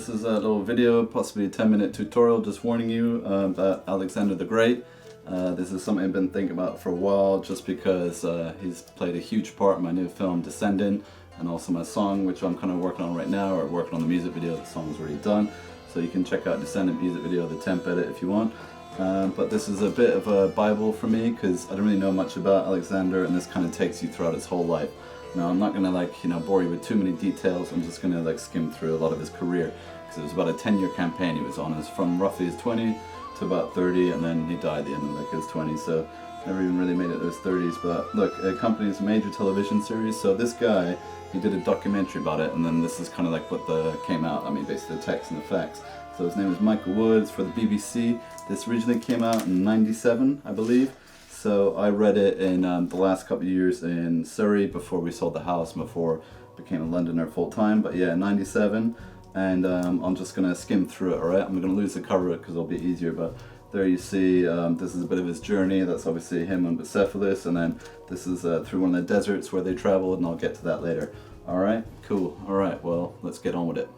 this is a little video, possibly a 10-minute tutorial, just warning you about Alexander the Great. This is something I've been thinking about for a while, just because he's played a huge part in my new film Descendant, and also my song, which I'm kind of working on right now, or working on the music video. The song's already done, so you can check out Descendant music video, the temp edit, if you want. But this is a bit of a Bible for me, because I don't really know much about Alexander, and this kind of takes you throughout his whole life. Now, I'm not gonna bore you with too many details. I'm just gonna skim through a lot of his career, because it was about a 10-year campaign he was on. It was from roughly his 20 to about 30, and then he died at the end of his 20s, so never even really made it to his 30s. But look, it accompanies a major television series. So this guy, he did a documentary about it, and then this is kind of what came out. I mean, basically the text and the facts. So his name is Michael Woods for the BBC. This originally came out in '97, I believe. So I read it in the last couple of years in Surrey before we sold the house, before I became a Londoner full time. But yeah, '97, and I'm just gonna skim through it. All right, I'm gonna lose the cover because it'll be easier. But there you see, this is a bit of his journey. That's obviously him on Bucephalus, and then this is through one of the deserts where they traveled, and I'll get to that later. All right, cool. All right, well, let's get on with it.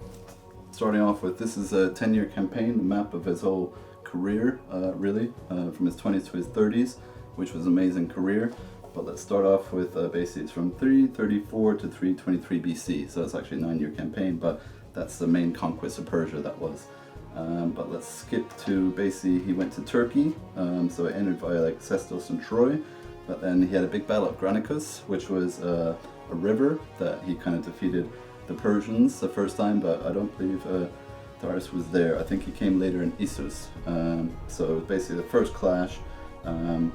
Starting off with, this is a 10-year campaign, the map of his whole career, really, from his 20s to his 30s. Which was an amazing career. But let's start off with basically it's from 334 to 323 BC, so it's actually a 9-year campaign, but that's the main conquest of Persia that was. But let's skip to basically he went to Turkey, so it ended via Sestos and Troy, but then he had a big battle at Granicus, which was a river that he kind of defeated the Persians the first time, but I don't believe Darius was there. I think he came later in Issus, so it was basically the first clash.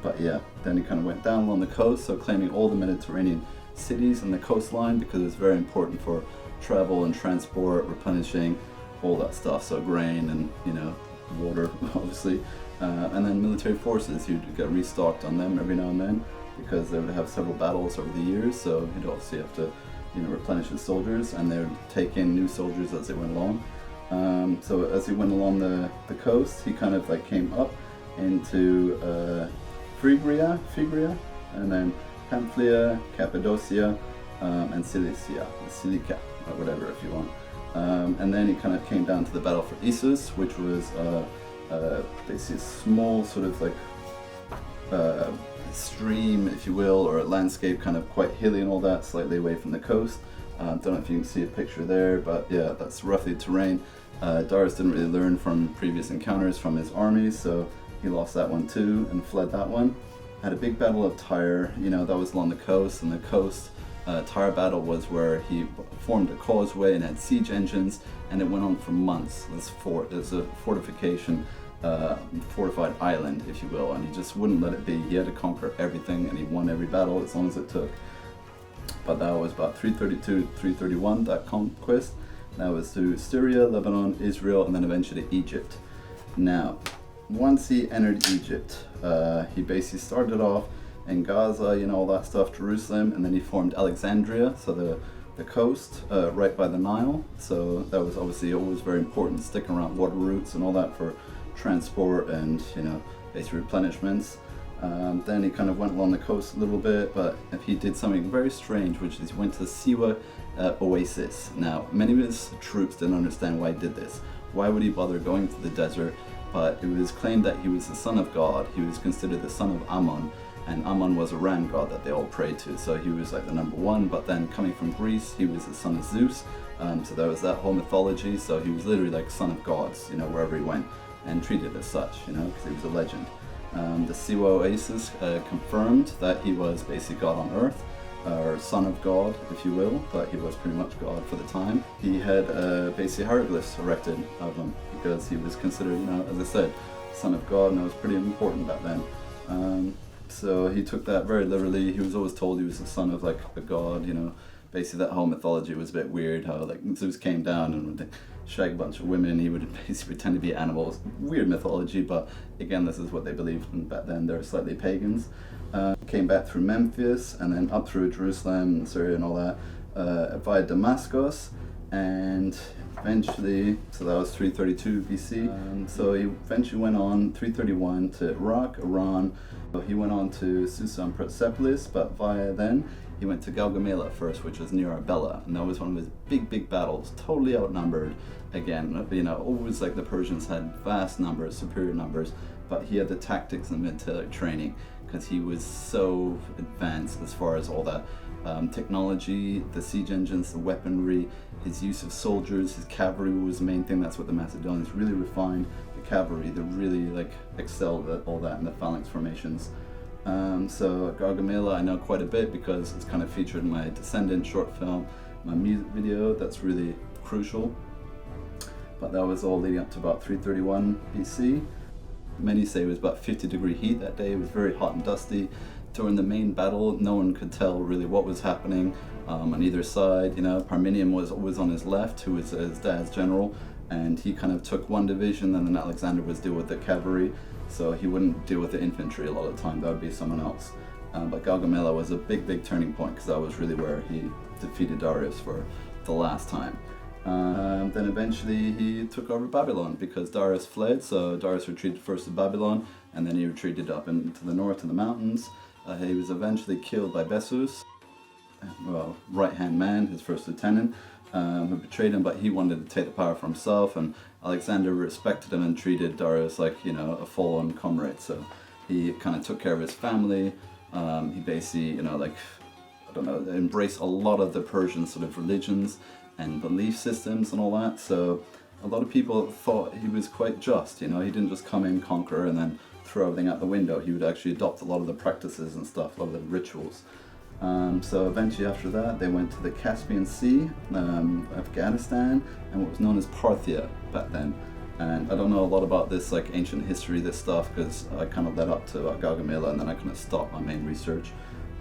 But yeah, then he kind of went down along the coast, so claiming all the Mediterranean cities and the coastline, because it's very important for travel and transport, replenishing, all that stuff, so grain and water obviously, and then military forces. He'd get restocked on them every now and then, because they would have several battles over the years, so he'd obviously have to replenish his soldiers, and they would take in new soldiers as they went along. So as he went along the coast, he kind of came up into Phrygia, and then Pamphylia, Cappadocia, and Cilicia, or whatever if you want. And then he kind of came down to the battle for Issus, which was basically a small sort of stream, if you will, or a landscape, kind of quite hilly and all that, slightly away from the coast. Don't know if you can see a picture there, but yeah, that's roughly the terrain. Darius didn't really learn from previous encounters from his armies, so he lost that one too and fled that one. Had a big battle of Tyre, that was along the coast, and the coast Tyre battle was where he formed a causeway and had siege engines, and it went on for months. This fort is a fortification, fortified island, if you will, and he just wouldn't let it be. He had to conquer everything, and he won every battle as long as it took. But that was about 332 to 331, that conquest. That was through Syria, Lebanon, Israel, and then eventually Egypt. Now, once he entered Egypt, he basically started off in Gaza, all that stuff, Jerusalem, and then he formed Alexandria, so the coast, right by the Nile. So that was obviously always very important, sticking around water routes and all that for transport and, basic replenishments. Then he kind of went along the coast a little bit, but he did something very strange, which is he went to the Siwa oasis. Now, many of his troops didn't understand why he did this. Why would he bother going to the desert? But it was claimed that he was the son of God. He was considered the son of Ammon, and Ammon was a ram god that they all prayed to. So he was the number one, but then coming from Greece, he was the son of Zeus. So there was that whole mythology. So he was literally son of gods, wherever he went, and treated as such, because he was a legend. The Siwa Oasis confirmed that he was basically God on earth, or son of God, if you will, but he was pretty much God for the time. He had basically hieroglyphs erected of him, because he was considered, as I said, son of God, and that was pretty important back then. So he took that very literally. He was always told he was the son of a god, Basically that whole mythology was a bit weird, how Zeus came down and would shag a bunch of women. He would basically pretend to be animals. Weird mythology, but again, this is what they believed, and back then they were slightly pagans. Came back through Memphis, and then up through Jerusalem and Syria and all that, via Damascus, and eventually, so that was 332 BC. So he eventually went on 331 to Iraq, Iran. So he went on to Susa and Persepolis, but via then he went to Gaugamela first, which was near Arbela, and that was one of his big battles, totally outnumbered. Again, you know, always like the Persians had vast numbers, superior numbers, but he had the tactics and military training because he was so advanced as far as all that technology, the siege engines, the weaponry, his use of soldiers, his cavalry was the main thing. That's what the Macedonians really refined. The cavalry, they really like excelled at all that in the phalanx formations. So Gaugamela I know quite a bit because it's kind of featured in my Descendant short film, my music video. That's really crucial. But that was all leading up to about 331 BC. Many say it was about 50-degree heat that day. It was very hot and dusty. During the main battle, no one could tell really what was happening on either side. You know, Parmenion was always on his left, who was his dad's general, and he kind of took one division, and then Alexander was deal with the cavalry, so he wouldn't deal with the infantry a lot of the time. That would be someone else. But Gaugamela was a big turning point because that was really where he defeated Darius for the last time. Then eventually he took over Babylon because Darius fled, so Darius retreated first to Babylon, and then he retreated up into the north to the mountains. He was eventually killed by Bessus, well, right-hand man, his first lieutenant, who betrayed him, but he wanted to take the power for himself, and Alexander respected him and treated Darius like, you know, a full-on comrade. So he kind of took care of his family. He basically, you know, like, I don't know, embraced a lot of the Persian sort of religions and belief systems and all that. So a lot of people thought he was quite just, you know, he didn't just come in, conquer, and then throw everything out the window. He would actually adopt a lot of the practices and stuff, a lot of the rituals. So eventually after that, they went to the Caspian Sea, Afghanistan, and what was known as Parthia back then. And I don't know a lot about this like ancient history, this stuff, because I kind of led up to Gaugamela and then I kind of stopped my main research.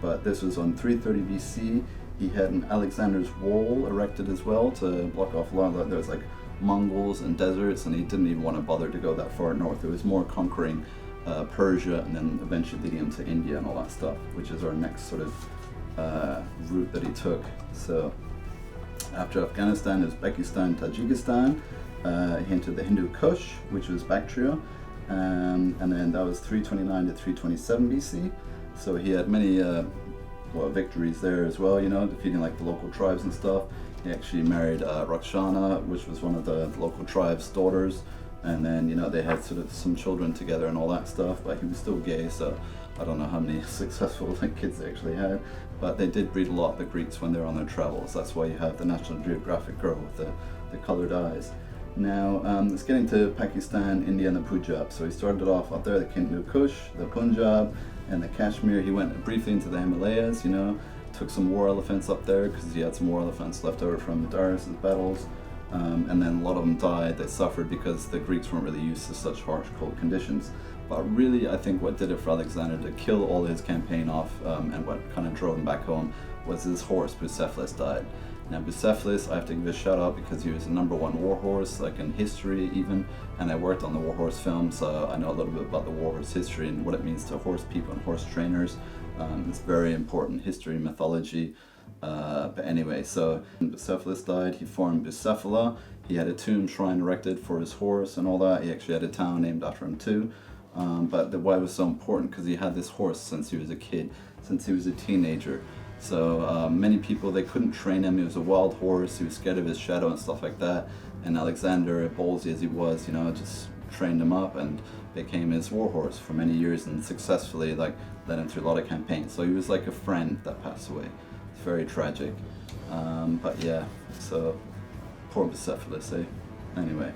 But this was on 330 BC. He had an Alexander's Wall erected as well to block off a lot of, there was like Mongols and deserts, and he didn't even want to bother to go that far north. It was more conquering Persia and then eventually leading him to India and all that stuff, which is our next sort of route that he took. So after Afghanistan, Uzbekistan, Tajikistan, he entered the Hindu Kush, which was Bactria, and then that was 329 to 327 BC. So he had many victories there as well, you know, defeating like the local tribes and stuff. He actually married Rakshana, which was one of the local tribes' daughters, and then, you know, they had sort of some children together and all that stuff, but he was still gay, so I don't know how many successful kids they actually had, but they did breed a lot, the Greeks, when they were on their travels. That's why you have the National Geographic girl with the colored eyes. Now, it's getting to Pakistan, India, and the Punjab. So he started off up there, the Hindu Kush, the Punjab, and the Kashmir. He went briefly into the Himalayas, you know, took some war elephants up there because he had some war elephants left over from Darius' battles. And then a lot of them died. They suffered because the Greeks weren't really used to such harsh, cold conditions. But really, I think what did it for Alexander to kill all his campaign off, and what kind of drove him back home, was his horse, Bucephalus, died. Now Bucephalus, I have to give a shout out because he was the #1 war horse, like in history even, and I worked on the war horse film, so I know a little bit about the war horse history and what it means to horse people and horse trainers. It's very important history, mythology. But anyway, so when Bucephalus died, he formed Bucephala. He had a tomb shrine erected for his horse and all that. He actually had a town named after him too. But why it was so important, because he had this horse since he was a kid, since he was a teenager. So many people, they couldn't train him. He was a wild horse. He was scared of his shadow and stuff like that. And Alexander, ballsy as he was, you know, just trained him up and became his war horse for many years and successfully like led him through a lot of campaigns. So he was like a friend that passed away. It's very tragic. But yeah, so poor Bucephalus, eh? Anyway,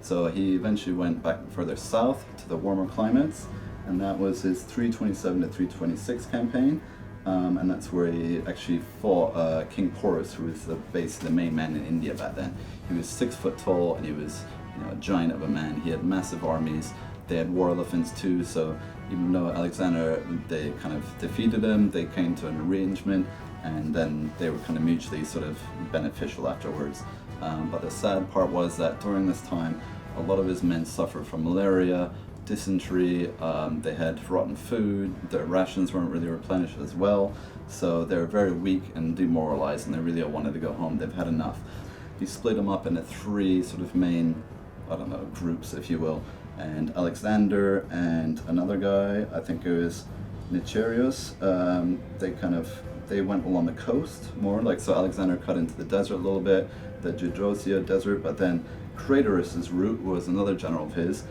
so he eventually went back further south to the warmer climates, and that was his 327 to 326 campaign. And that's where he actually fought King Porus, who was basically the main man in India back then. He was 6 foot tall, and he was, you know, a giant of a man. He had massive armies. They had war elephants too, so even though Alexander, they kind of defeated him, they came to an arrangement, and then they were kind of mutually sort of beneficial afterwards. But the sad part was that during this time, a lot of his men suffered from malaria, dysentery, they had rotten food, their rations weren't really replenished as well, so they were very weak and demoralized, and they really all wanted to go home. They've had enough. He split them up into 3 sort of main, I don't know, groups, if you will, and Alexander and another guy, I think it was Nicherios, they went along the coast more, like, so Alexander cut into the desert a little bit, the Gedrosia desert, but then Craterus's route was another general of his.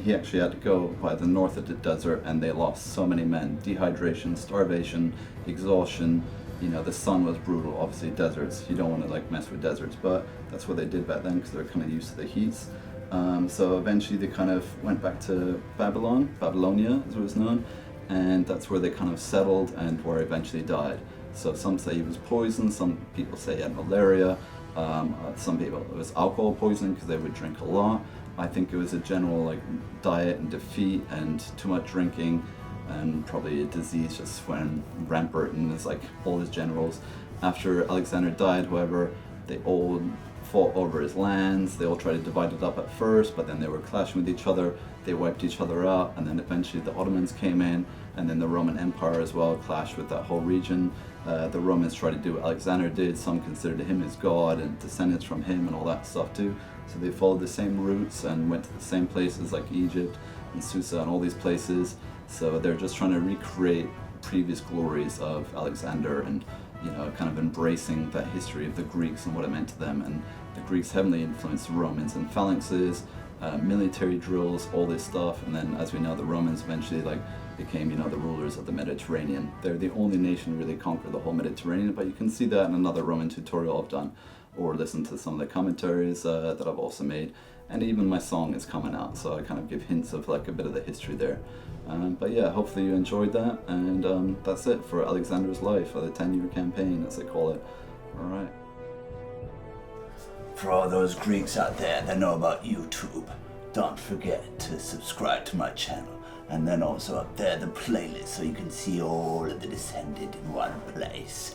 He actually had to go by the north of the desert, and they lost so many men. Dehydration, starvation, exhaustion. You know, the sun was brutal. Obviously, deserts, you don't want to like mess with deserts, but that's what they did back then because they're kind of used to the heats. So eventually they kind of went back to Babylonia as it was known, and that's where they kind of settled and where he eventually died. So some say he was poisoned, some people say he had malaria, some people it was alcohol poisoning because they would drink a lot. I think it was a general like diet and defeat and too much drinking, and probably a disease just when rampant in his like all his generals. After Alexander died, however, they all fought over his lands. They all tried to divide it up at first, but then they were clashing with each other. They wiped each other out, and then eventually the Ottomans came in, and then the Roman Empire as well clashed with that whole region. The Romans tried to do what Alexander did. Some considered him as God and descendants from him and all that stuff too. So they followed the same routes and went to the same places like Egypt and Susa and all these places. So they're just trying to recreate previous glories of Alexander and, you know, kind of embracing that history of the Greeks and what it meant to them. And the Greeks heavily influenced the Romans in phalanxes, military drills, all this stuff. And then, as we know, the Romans eventually like became, you know, the rulers of the Mediterranean. They're the only nation to really conquer the whole Mediterranean, but you can see that in another Roman tutorial I've done, or listen to some of the commentaries that I've also made. And even my song is coming out, so I kind of give hints of like a bit of the history there. But yeah, hopefully you enjoyed that, and that's it for Alexander's life, or the 10-year campaign as they call it. Alright. For all those Greeks out there that know about YouTube, don't forget to subscribe to my channel. And then also up there the playlist so you can see all of the Descendant in one place.